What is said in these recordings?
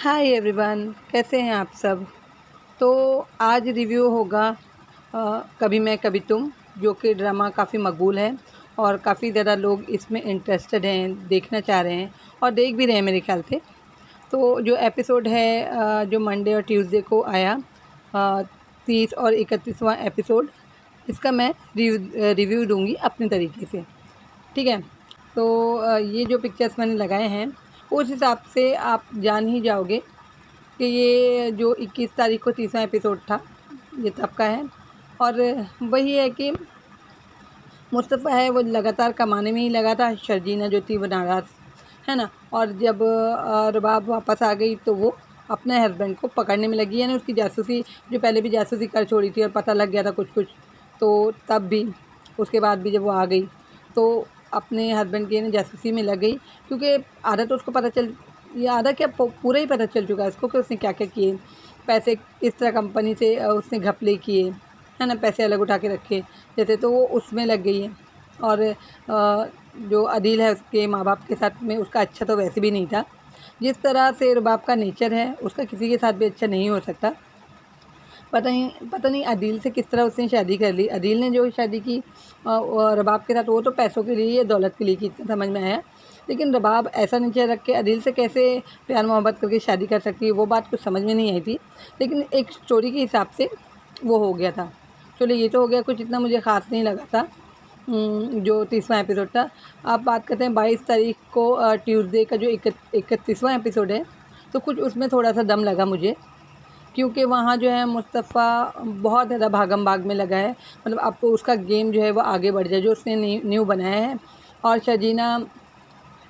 Hi everyone, कैसे हैं आप सब। तो आज रिव्यू होगा कभी मैं कभी तुम, जो कि ड्रामा काफ़ी मकबूल है और काफ़ी ज़्यादा लोग इसमें इंटरेस्टेड हैं, देखना चाह रहे हैं और देख भी रहे हैं मेरे ख्याल से। तो जो एपिसोड है जो मंडे और ट्यूसडे को आया, 30 और 31वां एपिसोड, इसका मैं रिव्यू दूंगी अपने तरीके से। ठीक है। तो ये जो पिक्चर्स मैंने लगाए हैं उस हिसाब से आप जान ही जाओगे कि ये जो 21 तारीख को 30वां एपिसोड था, ये तब का है। और वही है कि मुस्तफ़ा है वो लगातार कमाने में ही लगा था, शर्जीना जो थी वो नाराज़ है ना। और जब रबाब वापस आ गई तो वो अपने हस्बैंड को पकड़ने में लगी, यानी उसकी जासूसी, जो पहले भी जासूसी कर छोड़ी थी और पता लग गया था कुछ कुछ, तो तब भी उसके बाद भी जब वो आ गई तो अपने हस्बैंड की यानी जासूसी में लग गई। क्योंकि आधा तो उसको पता चल, ये आधा क्या पूरा ही पता चल चुका है उसको कि उसने क्या क्या किए, पैसे किस तरह कंपनी से उसने घपले किए, है ना, पैसे अलग उठा के रखे जैसे, तो वो उसमें लग गई है। और जो अदील है उसके माँ बाप के साथ में उसका अच्छा तो वैसे भी नहीं था। जिस तरह से रबाब का नेचर है उसका किसी के साथ भी अच्छा नहीं हो सकता। पता नहीं अदील से किस तरह उसने शादी कर ली। अदील ने जो शादी की रबाब के साथ, वो तो पैसों के लिए या दौलत के लिए की, इतना समझ में आया। लेकिन रबाब ऐसा नेचर रख के अदील से कैसे प्यार मोहब्बत करके शादी कर सकती है, वो बात कुछ समझ में नहीं आई थी। लेकिन एक स्टोरी के हिसाब से वो हो गया था। चलो ये तो हो गया, कुछ इतना मुझे ख़ास नहीं लगा था जो 30वां एपिसोड था। आप बात करते हैं 22 तारीख को ट्यूसडे का जो 31वां एपिसोड है, तो कुछ उसमें थोड़ा सा दम लगा मुझे। क्योंकि वहाँ जो है मुस्तफ़ा बहुत ज़्यादा भागम भाग में लगा है, मतलब आपको उसका गेम जो है वो आगे बढ़ जाए जो उसने न्यू बनाया है। और शर्जीना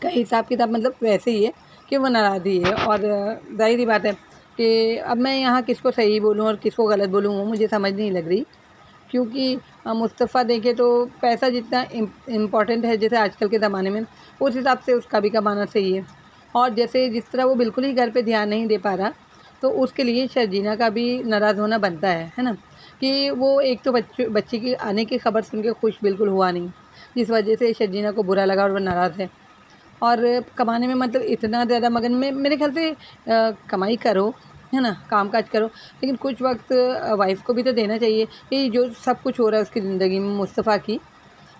का हिसाब किताब मतलब वैसे ही है कि वो नाराज़ी है। और ज़ाहिर सी बात है कि अब मैं यहाँ किसको सही बोलूँ और किसको गलत बोलूँ वो मुझे समझ नहीं लग रही। क्योंकि मुस्तफ़ा देखे तो पैसा जितना इम्पॉर्टेंट है जैसे आजकल के ज़माने में, उस हिसाब से उसका भी कमाना सही है। और जैसे जिस तरह वो बिल्कुल ही घर पे ध्यान नहीं दे पा रहा, तो उसके लिए शर्जीना का भी नाराज़ होना बनता है ना। कि वो एक तो बच्चे की आने की खबर सुन के खुश बिल्कुल हुआ नहीं, जिस वजह से शर्जीना को बुरा लगा और वो नाराज़ है। और कमाने में मतलब इतना ज़्यादा मगन में, मेरे ख्याल से कमाई करो, है ना, काम काज करो, लेकिन कुछ वक्त वाइफ को भी तो देना चाहिए। कि जो सब कुछ हो रहा है उसकी ज़िंदगी में मुस्तफ़ा की,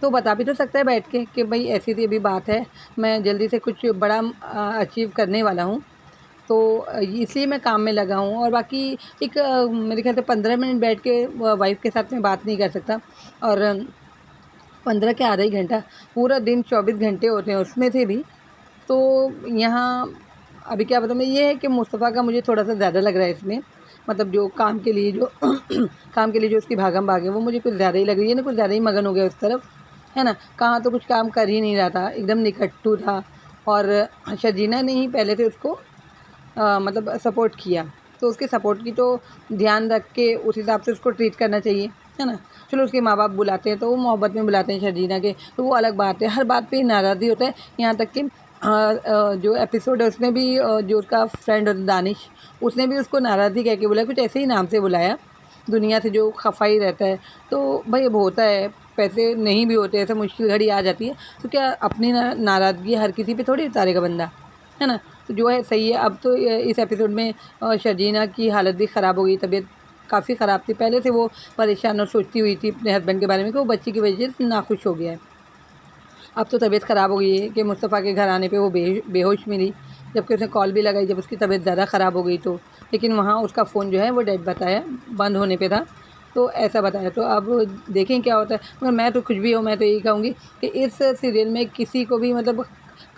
तो बता भी तो सकता है बैठ के कि भाई ऐसी सी अभी बात है, मैं जल्दी से कुछ बड़ा अचीव करने वाला हूँ, तो इसलिए मैं काम में लगा हूँ। और बाकी एक मेरे ख्याल से 15 मिनट बैठ के वाइफ के साथ में बात नहीं कर सकता। और 15 क्या आधा ही घंटा, पूरा दिन 24 घंटे होते हैं उसमें से भी। तो यहाँ अभी क्या बताऊँ मैं, ये है कि मुस्तफ़ा का मुझे थोड़ा सा ज़्यादा लग रहा है इसमें, मतलब जो काम के लिए जो काम के लिए जो उसकी भागम भाग है वो मुझे कुछ ज़्यादा ही लग रही है ना, कुछ ज़्यादा ही मगन हो गया उस तरफ, है ना। कहाँ तो कुछ काम कर ही नहीं रहा था, एकदम निकट्टू था। और शर्जीना ने ही पहले से उसको मतलब सपोर्ट किया, तो उसके सपोर्ट की तो ध्यान रख के उस हिसाब से उसको ट्रीट करना चाहिए, है ना। चलो उसके माँ बाप बुलाते हैं तो वो मोहब्बत में बुलाते हैं शर्जीना के, तो वो अलग बात है। हर बात पे नाराज़ी होता है, यहाँ तक कि जो एपिसोड है उसमें भी जो उसका फ्रेंड होता है दानिश, उसने भी उसको नाराज़ी कह के बुलाया, कुछ ऐसे ही नाम से बुलाया, दुनिया से जो खफा ही रहता है। तो भाई अब होता है, पैसे नहीं भी होते, ऐसे मुश्किल घड़ी आ जाती है, तो क्या अपनी नाराज़गी हर किसी पे थोड़ी उतारेगा बंदा, है ना। तो जो है सही है। अब तो इस एपिसोड में शर्जीना की हालत भी ख़राब हो गई, तबीयत काफ़ी ख़राब थी। पहले से वो परेशान और सोचती हुई थी अपने हस्बैंड के बारे में कि वो बच्चे की वजह से नाखुश हो गया है। अब तो तबीयत ख़राब हो गई है कि मुस्तफ़ा के घर आने पे वो बेहोश मिली, जबकि उसने कॉल भी लगाई जब उसकी तबीयत ज़्यादा ख़राब हो गई तो, लेकिन वहाँ उसका फ़ोन जो है वो डेड बताया, बंद होने पे था, तो ऐसा बताया। तो अब देखें क्या होता है। मगर मैं तो कुछ भी हो, मैं तो यही कहूँगी कि इस सीरियल में किसी को भी मतलब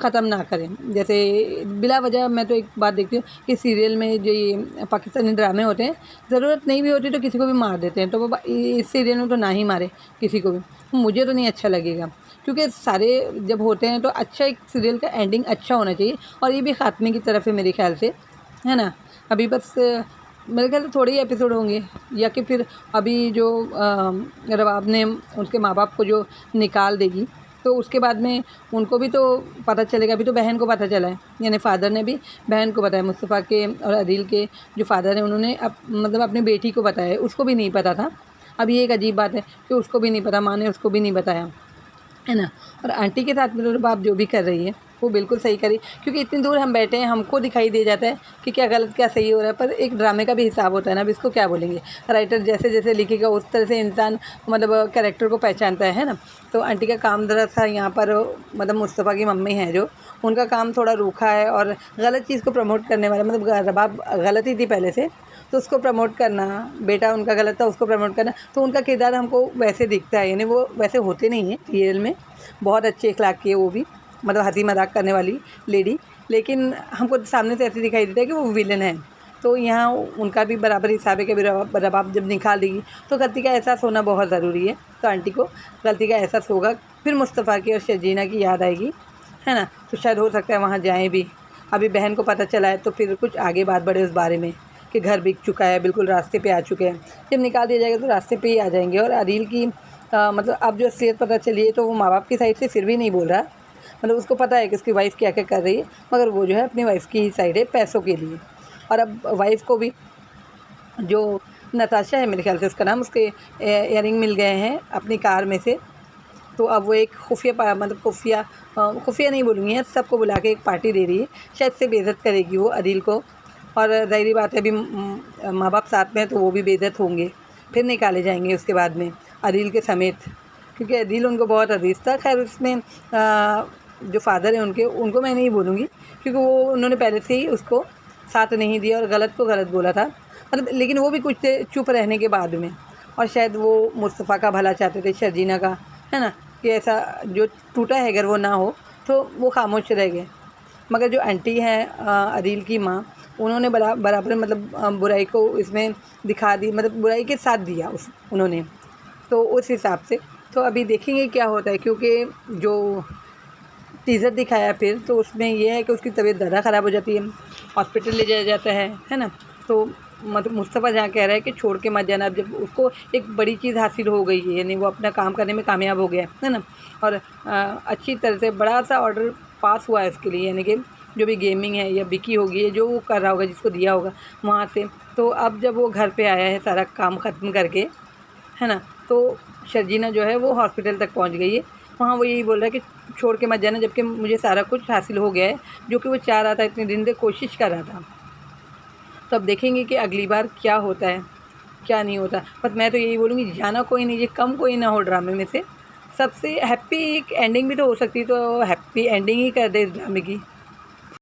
ख़त्म ना करें। जैसे बिला वजह मैं तो एक बात देखती हूँ कि सीरियल में जो ये पाकिस्तानी ड्रामे होते हैं, ज़रूरत नहीं भी होती तो किसी को भी मार देते हैं, तो वो इस सीरियल में तो ना ही मारे किसी को भी, मुझे तो नहीं अच्छा लगेगा। क्योंकि सारे जब होते हैं तो अच्छा, एक सीरियल का एंडिंग अच्छा होना चाहिए, और ये भी ख़ात्मे की तरफ है मेरे ख़्याल से, है ना। अभी बस मेरे ख्याल से थोड़े ही एपिसोड होंगे, या कि फिर अभी जो रबाब ने उसके माँ बाप को जो निकाल देगी, तो उसके बाद में उनको भी तो पता चलेगा। अभी तो बहन को पता चला है, यानी फ़ादर ने भी बहन को बताया, मुस्तफ़ा के और अदील के जो फ़ादर हैं उन्होंने मतलब अपनी बेटी को बताया है, उसको भी नहीं पता था। अब ये एक अजीब बात है कि उसको भी नहीं पता, माँ ने उसको भी नहीं बताया, है ना। और आंटी के साथ में तो रबाब जो भी कर रही है, वो बिल्कुल सही करी, क्योंकि इतनी दूर हम बैठे हैं, हमको दिखाई दे जाता है कि क्या गलत क्या सही हो रहा है, पर एक ड्रामे का भी हिसाब होता है ना। अब इसको क्या बोलेंगे, राइटर जैसे जैसे लिखेगा उस तरह से इंसान मतलब कैरेक्टर को पहचानता है ना। तो आंटी का काम ज़रा सा यहाँ पर मतलब मुस्तफ़ा की मम्मी है जो, उनका काम थोड़ा रूखा है और गलत चीज़ को प्रमोट करने वाला, मतलब रबाब गलत ही थी पहले से, तो उसको प्रमोट करना, बेटा उनका गलत था उसको प्रमोट करना, तो उनका किरदार हमको वैसे दिखता है, यानी वो वैसे होते नहीं हैं रियल में। बहुत अच्छे अखलाक की है वो भी, मतलब हंसी मजाक करने वाली लेडी, लेकिन हमको सामने से ऐसे दिखाई देता है कि वो विलन है। तो यहाँ उनका भी बराबर हिसाब है कि अभी रबाब जब निकाल देगी तो गलती का एहसास होना बहुत ज़रूरी है। तो आंटी को गलती का एहसास होगा, फिर मुस्तफ़ा की और शर्जीना की याद आएगी, है ना। तो शायद हो सकता है वहाँ जाएँ भी। अभी बहन को पता चला है तो फिर कुछ आगे बात बढ़े उस बारे में कि घर बिक चुका है, बिल्कुल रास्ते पे आ चुके हैं। जब निकाल दिया जाएगा तो रास्ते पे ही आ जाएंगे। और अदील की मतलब अब जो असलियत पता चली है तो वो माँ बाप की साइड से फिर भी नहीं बोल रहा, मतलब उसको पता है कि उसकी वाइफ़ क्या क्या कर रही है, मगर वो जो है अपनी वाइफ़ की ही साइड है पैसों के लिए। और अब वाइफ़ को भी जो नताशा है मेरे ख्याल से उसका नाम, उसके इयररिंग मिल गए हैं अपनी कार में से। तो अब वो एक मतलब खुफिया नहीं बोलूँगी, सबको बुला के एक पार्टी दे रही है, शायद से बेइज़्ज़त करेगी वो अदील को। और ज़ाहिर बात है अभी माँ बाप साथ में हैं तो वो भी बेइज़्ज़त होंगे, फिर निकाले जाएंगे उसके बाद में अदील के समेत, क्योंकि अदील उनको बहुत अज़ीज़ था। खैर उसमें जो फादर हैं उनके, उनको मैं नहीं बोलूँगी क्योंकि वो उन्होंने पहले से ही उसको साथ नहीं दिया और गलत को गलत बोला था, मतलब लेकिन वो भी कुछ देर चुप रहने के बाद में। और शायद वो मुस्तफ़ा का भला चाहते थे, शर्जीना का, है ना, कि ऐसा जो टूटा है अगर वो ना हो, तो वो खामोश रह गए। मगर जो आंटी हैं अदील की माँ, उन्होंने बराबर मतलब बुराई को इसमें दिखा दी, मतलब बुराई के साथ दिया उन्होंने। तो उस हिसाब से तो अभी देखेंगे क्या होता है, क्योंकि जो टीज़र दिखाया फिर तो उसमें ये है कि उसकी तबीयत ज़्यादा ख़राब हो जाती है, हॉस्पिटल ले जाया जाता है ना। तो मतलब मुस्तफ़ा जहाँ कह रहा है कि छोड़ के मत जाना, अब जब उसको एक बड़ी चीज़ हासिल हो गई है, यानी वो अपना काम करने में कामयाब हो गया है ना। और अच्छी तरह से बड़ा सा ऑर्डर पास हुआ है उसके लिए, यानी कि जो भी गेमिंग है या बिकी होगी, जो वो कर रहा होगा जिसको दिया होगा वहाँ से। तो अब जब वो घर पे आया है सारा काम ख़त्म करके, है ना, तो शर्जीना जो है वो हॉस्पिटल तक पहुँच गई है। वहाँ वो यही बोल रहा है कि छोड़ के मत जाना, जबकि मुझे सारा कुछ हासिल हो गया है जो कि वो चाह रहा था, इतने दिन से कोशिश कर रहा था। तो अब देखेंगे कि अगली बार क्या होता है क्या नहीं होता। बस मैं तो यही बोलूँगी, जाना कोई नहीं, ये कम कोई ना हो ड्रामे में से। सबसे हैप्पी एक एंडिंग भी तो हो सकती है, तो हैप्पी एंडिंग ही कर दे इस ड्रामे की।